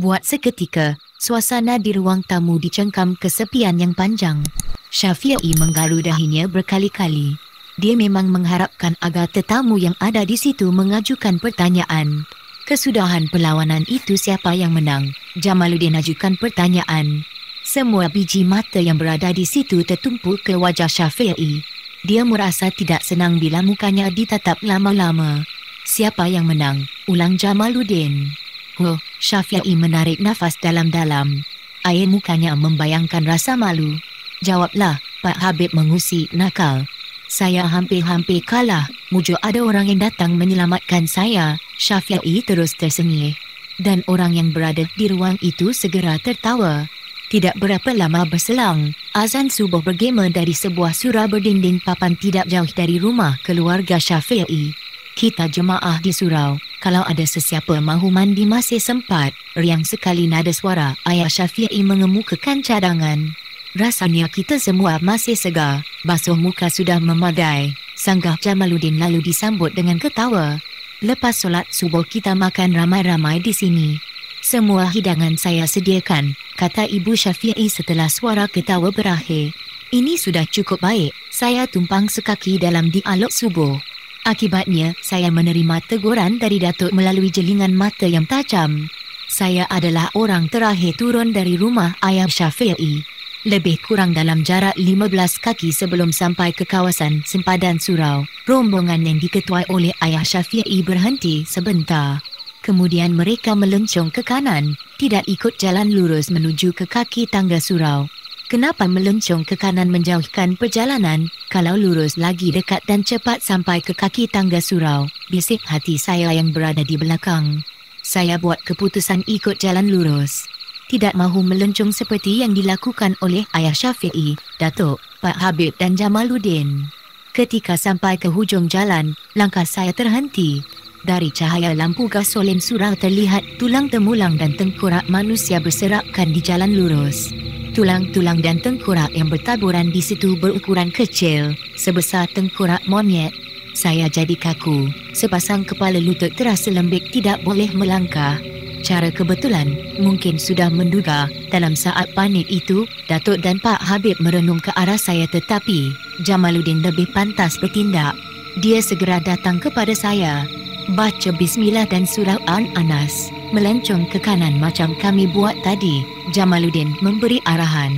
Buat seketika, suasana di ruang tamu dicengkam kesepian yang panjang. Syafi'i menggaru dahinya berkali-kali. Dia memang mengharapkan agar tetamu yang ada di situ mengajukan pertanyaan. Kesudahan perlawanan itu siapa yang menang? Jamaluddin ajukan pertanyaan. Semua biji mata yang berada di situ tertumpul ke wajah Syafi'i. Dia merasa tidak senang bila mukanya ditatap lama-lama. Siapa yang menang? Ulang Jamaluddin. Oh, Syafi'i menarik nafas dalam-dalam. Air mukanya membayangkan rasa malu. Jawablah, Pak Habib mengusik nakal. Saya hampir-hampir kalah. Mujuk ada orang yang datang menyelamatkan saya. Syafi'i terus tersengih. Dan orang yang berada di ruang itu segera tertawa. Tidak berapa lama berselang, azan subuh bergema dari sebuah surau berdinding papan tidak jauh dari rumah keluarga Syafi'i. Kita jemaah di surau. Kalau ada sesiapa mahu mandi masih sempat. Riang sekali nada suara ayah Syafi'i mengemukakan cadangan. Rasanya kita semua masih segar. Basuh muka sudah memadai. Sanggah Jamaluddin lalu disambut dengan ketawa. Lepas solat subuh kita makan ramai-ramai di sini. Semua hidangan saya sediakan, kata Ibu Syafi'i setelah suara ketawa berakhir. Ini sudah cukup baik. Saya tumpang sekaki dalam dialog subuh. Akibatnya, saya menerima teguran dari Datuk melalui jelingan mata yang tajam. Saya adalah orang terakhir turun dari rumah ayah Syafi'i. Lebih kurang dalam jarak 15 kaki sebelum sampai ke kawasan sempadan surau, rombongan yang diketuai oleh ayah Syafi'i berhenti sebentar. Kemudian mereka melencong ke kanan, tidak ikut jalan lurus menuju ke kaki tangga surau. Kenapa melencong ke kanan menjauhkan perjalanan, kalau lurus lagi dekat dan cepat sampai ke kaki tangga surau, bisik hati saya yang berada di belakang. Saya buat keputusan ikut jalan lurus. Tidak mahu melencong seperti yang dilakukan oleh ayah Syafi'i, Datuk, Pak Habib dan Jamaluddin. Ketika sampai ke hujung jalan, langkah saya terhenti. Dari cahaya lampu gasolin surau terlihat tulang temulang dan tengkorak manusia berserakan di jalan lurus. Tulang-tulang dan tengkorak yang bertaburan di situ berukuran kecil, sebesar tengkorak monyet. Saya jadi kaku. Sepasang kepala lutut terasa lembik tidak boleh melangkah. Cara kebetulan, mungkin sudah menduga, dalam saat panik itu, Datuk dan Pak Habib merenung ke arah saya tetapi, Jamaluddin lebih pantas bertindak. Dia segera datang kepada saya. Baca Bismillah dan surah An-Anas. Melencong ke kanan macam kami buat tadi. Jamaluddin memberi arahan.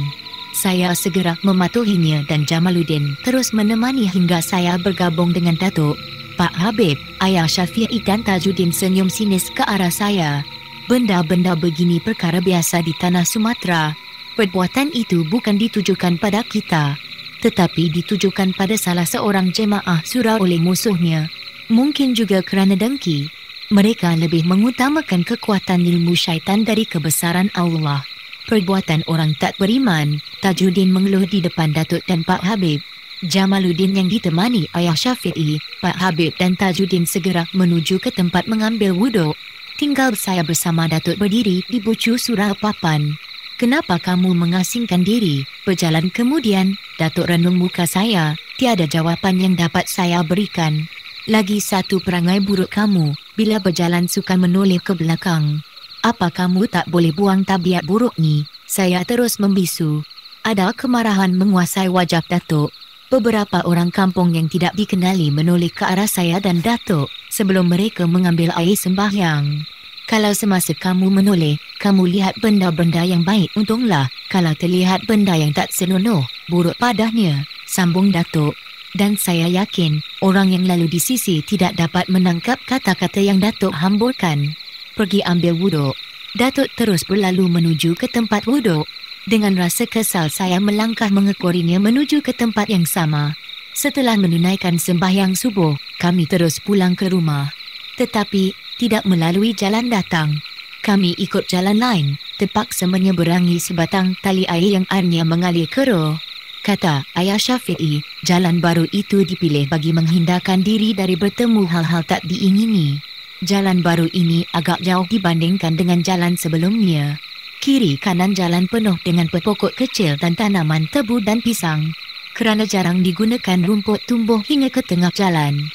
Saya segera mematuhinya dan Jamaluddin terus menemani hingga saya bergabung dengan Datuk, Pak Habib, ayah Syafi'i dan Tajuddin senyum sinis ke arah saya. Benda-benda begini perkara biasa di tanah Sumatera. Perbuatan itu bukan ditujukan pada kita, tetapi ditujukan pada salah seorang jemaah surau oleh musuhnya. Mungkin juga kerana dengki. Mereka lebih mengutamakan kekuatan ilmu syaitan dari kebesaran Allah. Perbuatan orang tak beriman. Tajuddin mengeluh di depan Datuk dan Pak Habib. Jamaluddin yang ditemani ayah Syafi'i, Pak Habib dan Tajuddin segera menuju ke tempat mengambil wuduk. Tinggal saya bersama Datuk berdiri di bucu surau papan. Kenapa kamu mengasingkan diri? Berjalan kemudian, Datuk renung muka saya. Tiada jawapan yang dapat saya berikan. Lagi satu perangai buruk kamu, bila berjalan suka menoleh ke belakang. Apa kamu tak boleh buang tabiat buruk ni? Saya terus membisu. Ada kemarahan menguasai wajah Datuk. Beberapa orang kampung yang tidak dikenali menoleh ke arah saya dan Datuk sebelum mereka mengambil air sembahyang. Kalau semasa kamu menoleh, kamu lihat benda-benda yang baik, untunglah. Kalau terlihat benda yang tak senonoh, buruk padanya, sambung Datuk. Dan saya yakin, orang yang lalu di sisi tidak dapat menangkap kata-kata yang Datuk hamburkan. Pergi ambil wuduk. Datuk terus berlalu menuju ke tempat wuduk. Dengan rasa kesal saya melangkah mengekorinya menuju ke tempat yang sama. Setelah menunaikan sembahyang subuh, kami terus pulang ke rumah. Tetapi, tidak melalui jalan datang. Kami ikut jalan lain, terpaksa menyeberangi sebatang tali air yang airnya mengalir keruh. Kata ayah Syafi'i, jalan baru itu dipilih bagi menghindarkan diri dari bertemu hal-hal tak diingini. Jalan baru ini agak jauh dibandingkan dengan jalan sebelumnya. Kiri kanan jalan penuh dengan pokok kecil dan tanaman tebu dan pisang. Kerana jarang digunakan, rumput tumbuh hingga ke tengah jalan.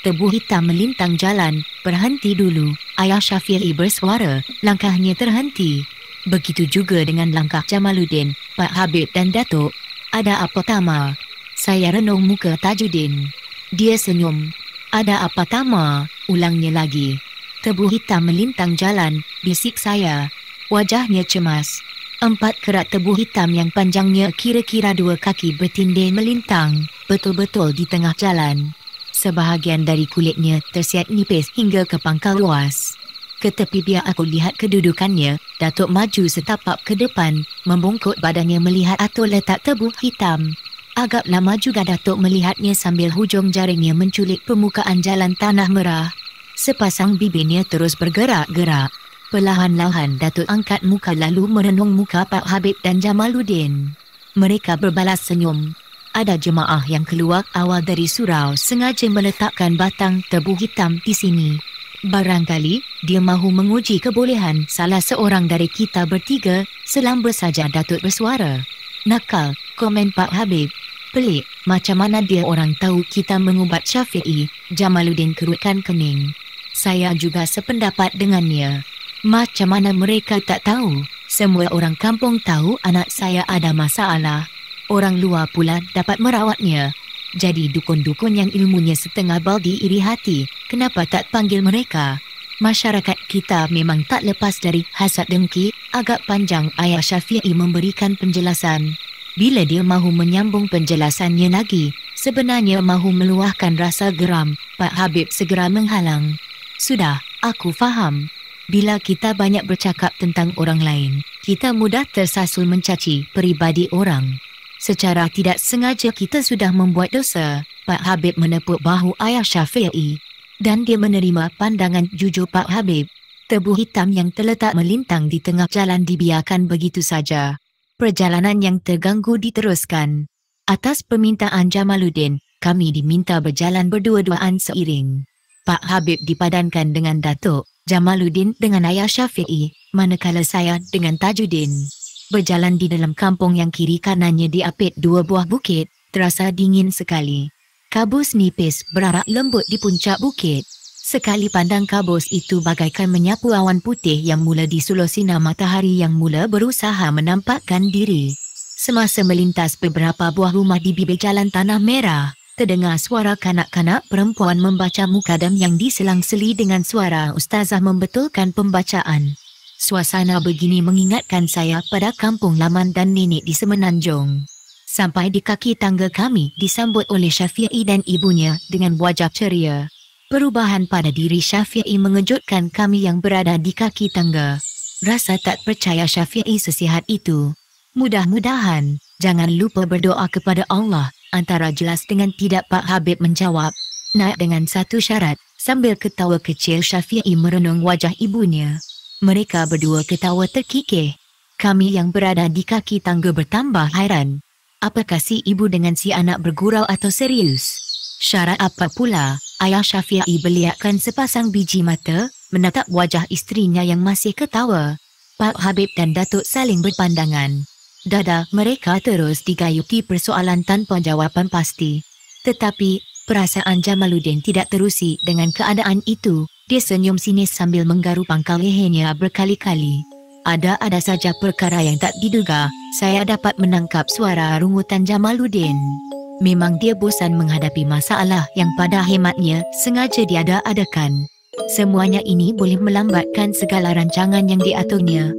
Tebu hitam melintang jalan, berhenti dulu. Ayah Syafi'i bersuara, langkahnya terhenti. Begitu juga dengan langkah Jamaluddin, Pak Habib dan Datuk. Ada apa Tama? Saya renung muka Tajuddin. Dia senyum. Ada apa Tama? Ulangnya lagi. Tebu hitam melintang jalan, bisik saya. Wajahnya cemas. 4 kerat tebu hitam yang panjangnya kira-kira 2 kaki bertindih melintang, betul-betul di tengah jalan. Sebahagian dari kulitnya tersiat nipis hingga ke pangkal luas. Ke tepi biar aku lihat kedudukannya, Datuk maju setapak ke depan, membungkuk badannya melihat atau letak tebu hitam. Agak lama juga Datuk melihatnya sambil hujung jaringnya menculik permukaan jalan tanah merah. Sepasang bibirnya terus bergerak-gerak. Perlahan-lahan Datuk angkat muka lalu merenung muka Pak Habib dan Jamaluddin. Mereka berbalas senyum. Ada jemaah yang keluar awal dari surau sengaja meletakkan batang tebu hitam di sini. Barangkali dia mahu menguji kebolehan salah seorang dari kita bertiga, selamba saja Datuk bersuara. Nakal, komen Pak Habib. Pelik, macam mana dia orang tahu kita mengubat Syafi'i? Jamaluddin kerutkan kening. Saya juga sependapat dengannya. Macam mana mereka tak tahu? Semua orang kampung tahu anak saya ada masalah. Orang luar pula dapat merawatnya. Jadi dukun-dukun yang ilmunya setengah baldi iri hati, kenapa tak panggil mereka? Masyarakat kita memang tak lepas dari hasad dengki. Agak panjang Ayah Syafi'i memberikan penjelasan. Bila dia mahu menyambung penjelasannya lagi, sebenarnya mahu meluahkan rasa geram. Pak Habib segera menghalang. Sudah, aku faham. Bila kita banyak bercakap tentang orang lain, kita mudah tersasul mencaci peribadi orang. Secara tidak sengaja kita sudah membuat dosa. Pak Habib menepuk bahu Ayah Syafi'i. Dan dia menerima pandangan jujur Pak Habib. Tebu hitam yang terletak melintang di tengah jalan dibiarkan begitu saja. Perjalanan yang terganggu diteruskan. Atas permintaan Jamaluddin, kami diminta berjalan berdua-duaan seiring. Pak Habib dipadankan dengan Datuk, Jamaluddin dengan Ayah Syafi'i, manakala saya dengan Tajuddin. Berjalan di dalam kampung yang kiri kanannya diapit 2 buah bukit, terasa dingin sekali. Kabus nipis berarak lembut di puncak bukit. Sekali pandang kabus itu bagaikan menyapu awan putih yang mula disuluh sinar matahari yang mula berusaha menampakkan diri. Semasa melintas beberapa buah rumah di bibir jalan tanah merah, terdengar suara kanak-kanak perempuan membaca mukadam yang diselang-seli dengan suara ustazah membetulkan pembacaan. Suasana begini mengingatkan saya pada kampung laman dan nenek di Semenanjung. Sampai di kaki tangga kami disambut oleh Syafi'i dan ibunya dengan wajah ceria. Perubahan pada diri Syafi'i mengejutkan kami yang berada di kaki tangga. Rasa tak percaya Syafi'i sesihat itu. Mudah-mudahan, jangan lupa berdoa kepada Allah. Antara jelas dengan tidak Pak Habib menjawab. Naik dengan satu syarat, sambil ketawa kecil Syafi'i merenung wajah ibunya. Mereka berdua ketawa terkikih. Kami yang berada di kaki tangga bertambah hairan. Apakah si ibu dengan si anak bergurau atau serius? Syarat apa pula? Ayah Syafi'i beliakkan sepasang biji mata, menatap wajah isterinya yang masih ketawa. Pak Habib dan Datuk saling berpandangan. Dada mereka terus digayuti persoalan tanpa jawapan pasti. Tetapi, perasaan Jamaluddin tidak terusi dengan keadaan itu. Dia senyum sinis sambil menggaru pangkal lehernya berkali-kali. Ada saja perkara yang tak diduga. Saya dapat menangkap suara rungutan Jamaluddin. Memang dia bosan menghadapi masalah yang pada hematnya sengaja diada-adakan. Semuanya ini boleh melambatkan segala rancangan yang diaturnya.